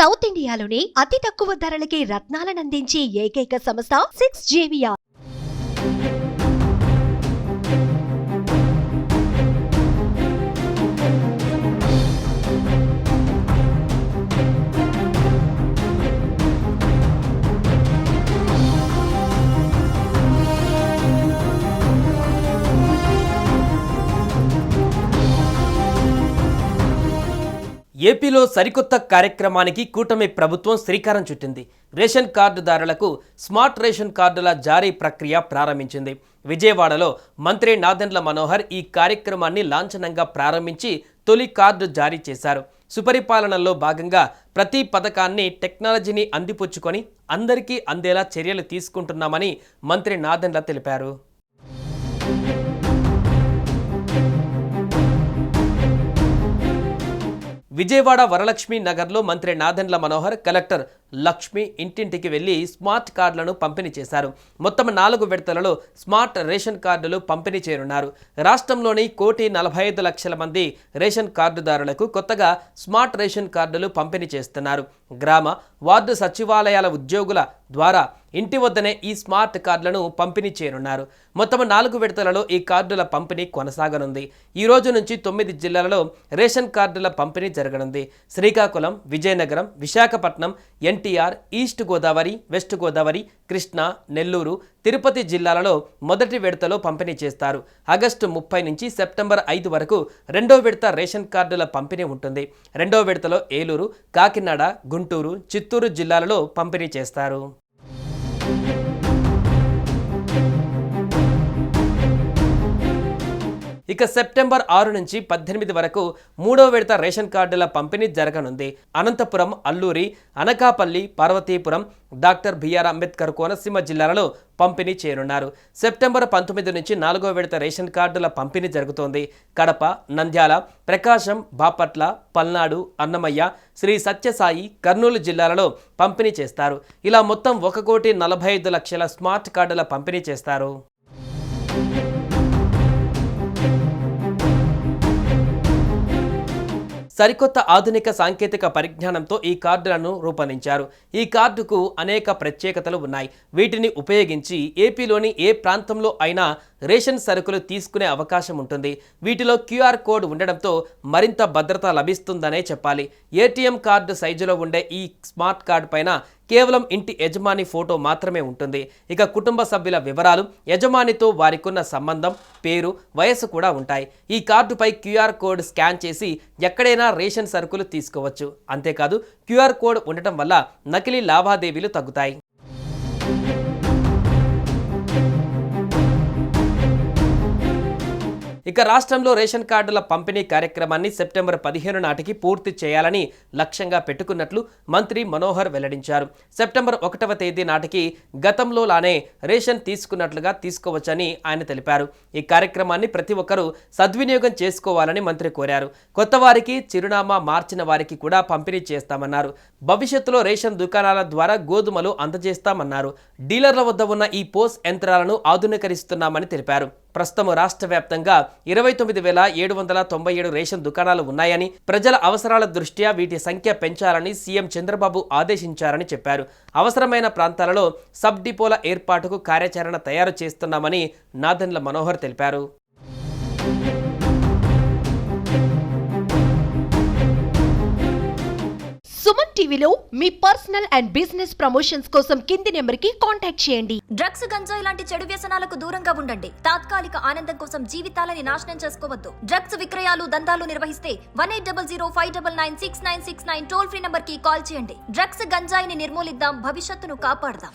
South ఇండియాలోనే అతి తక్కువ ధరలకి రత్నాలనందించే ఏకైక సంస్థ 6JVR. ఏపీలో సరికొత్త కార్యక్రమానికి కూటమి ప్రభుత్వం శ్రీకారం చుట్టింది. రేషన్ కార్డుదారులకు స్మార్ట్ రేషన్ కార్డుల జారీ ప్రక్రియ ప్రారంభించింది. విజయవాడలో మంత్రి నాదెండ్ల మనోహర్ ఈ కార్యక్రమాన్ని లాంఛనంగా ప్రారంభించి తొలి కార్డు జారీ చేశారు. సుపరిపాలనలో భాగంగా ప్రతి పథకాన్ని టెక్నాలజీని అందిపుచ్చుకొని అందరికీ అందేలా చర్యలు తీసుకుంటున్నామని మంత్రి నాదెండ్ల తెలిపారు. విజయవాడ వరలక్ష్మి నగర్లో మంత్రి నాదెండ్ల మనోహర్, కలెక్టర్ లక్ష్మి ఇంటింటికి వెళ్లి స్మార్ట్ కార్డులను పంపిణీ చేశారు. మొత్తం 4 విడతలలో స్మార్ట్ రేషన్ కార్డులు పంపిణీ చేయనున్నారు. రాష్ట్రంలోని 1,45,00,000 మంది రేషన్ కార్డుదారులకు కొత్తగా స్మార్ట్ రేషన్ కార్డులు పంపిణీ చేస్తున్నారు. గ్రామ, వార్డు సచివాలయాల ఉద్యోగుల ద్వారా ఇంటి వద్దనే ఈ స్మార్ట్ కార్డులను పంపిణీ చేయనున్నారు. మొత్తం 4 విడతలలో ఈ కార్డుల పంపిణీ కొనసాగనుంది. ఈ రోజు నుంచి 9 జిల్లాలలో రేషన్ కార్డుల పంపిణీ జరగనుంది. శ్రీకాకుళం, విజయనగరం, విశాఖపట్నం, ఎన్టీఆర్, ఈస్ట్ గోదావరి, వెస్ట్ గోదావరి, కృష్ణా, నెల్లూరు, తిరుపతి జిల్లాలలో మొదటి విడతలో పంపిణీ చేస్తారు. ఆగస్టు 30 నుంచి సెప్టెంబర్ 5 వరకు రెండో విడత రేషన్ కార్డుల పంపిణీ ఉంటుంది. రెండో విడతలో ఏలూరు, కాకినాడ, గుంటూరు, చిత్తూరు జిల్లాలలో పంపిణీ చేస్తారు. ఇక సెప్టెంబర్ 6 నుంచి 18 వరకు మూడో విడత రేషన్ కార్డుల పంపిణీ జరగనుంది. అనంతపురం, అల్లూరి, అనకాపల్లి, పార్వతీపురం, డాక్టర్ బిఆర్ అంబేద్కర్ కోనసీమ జిల్లాలలో పంపిణీ చేయనున్నారు. సెప్టెంబర్ 19 నుంచి 4వ విడత రేషన్ కార్డుల పంపిణీ జరుగుతోంది. కడప, నంద్యాల, ప్రకాశం, బాపట్ల, పల్నాడు, అన్నమయ్య, శ్రీ సత్యసాయి, కర్నూలు జిల్లాలలో పంపిణీ చేస్తారు. ఇలా మొత్తం 1,45,00,000 స్మార్ట్ కార్డుల పంపిణీ చేస్తారు. సరికొత్త ఆధునిక సాంకేతిక పరిజ్ఞానంతో ఈ కార్డులను రూపొందించారు. ఈ కార్డుకు అనేక ప్రత్యేకతలు ఉన్నాయి. వీటిని ఉపయోగించి ఏపీలోని ఏ ప్రాంతంలో అయినా రేషన్ సరుకులు తీసుకునే అవకాశం ఉంటుంది. వీటిలో QR కోడ్ ఉండడంతో మరింత భద్రత లభిస్తుందనే చెప్పాలి. ATM కార్డు సైజులో ఉండే ఈ స్మార్ట్ కార్డు పైన కేవలం ఇంటి యజమాని ఫోటో మాత్రమే ఉంటుంది. ఇక కుటుంబ సభ్యుల వివరాలు, యజమానితో వారికున్న సంబంధం, పేరు, వయసు కూడా ఉంటాయి. ఈ కార్డుపై QR కోడ్ స్కాన్ చేసి ఎక్కడైనా రేషన్ సరుకులు తీసుకోవచ్చు. అంతేకాదు QR కోడ్ ఉండటం వల్ల నకిలీ లావాదేవీలు తగ్గుతాయి. ఇక రాష్ట్రంలో రేషన్ కార్డుల పంపిణీ కార్యక్రమాన్ని సెప్టెంబర్ 15 నాటికి పూర్తి చేయాలని లక్ష్యంగా పెట్టుకున్నట్లు మంత్రి మనోహర్ వెల్లడించారు. సెప్టెంబర్ 1వ తేదీ నాటికి గతంలోలానే రేషన్ తీసుకున్నట్లుగా తీసుకోవచ్చని ఆయన తెలిపారు. ఈ కార్యక్రమాన్ని ప్రతి ఒక్కరూ సద్వినియోగం చేసుకోవాలని మంత్రి కోరారు. కొత్త వారికి, చిరునామా మార్చిన వారికి కూడా పంపిణీ చేస్తామన్నారు. భవిష్యత్తులో రేషన్ దుకాణాల ద్వారా గోధుమలు అందజేస్తామన్నారు. డీలర్ల వద్ద ఉన్న ఈ పోస్ యంత్రాలను ఆధునీకరిస్తున్నామని తెలిపారు. ప్రస్తుతం రాష్ట్ర వ్యాప్తంగా 29,797 రేషన్ దుకాణాలు ఉన్నాయని, ప్రజల అవసరాల దృష్ట్యా వీటి సంఖ్య పెంచాలని సీఎం చంద్రబాబు ఆదేశించారని చెప్పారు. అవసరమైన ప్రాంతాలలో సబ్ డిపోల ఏర్పాటుకు కార్యాచరణ తయారు చేస్తున్నామని నాదెండ్ల మనోహర్ తెలిపారు. సుమన్ టీవీలో మీ పర్సనల్ అండ్ బిజినెస్ ప్రమోషన్స్ కోసం కింది నెంబర్కి కాంటాక్ట్ చేయండి. డ్రగ్స్, గంజాయి లాంటి చెడు వ్యసనాలకు దూరంగా ఉండండి. తాత్కాలిక ఆనందం కోసం జీవితాలని నాశనం చేసుకోవద్దు. డ్రగ్స్ విక్రయాలు, దందాలు నిర్వహిస్తే 180059969969 టోల్ ఫ్రీ నంబర్ కి కాల్ చేయండి. డ్రగ్స్, గంజాయిని నిర్మూలిద్దాం, భవిష్యత్తును కాపాడదాం.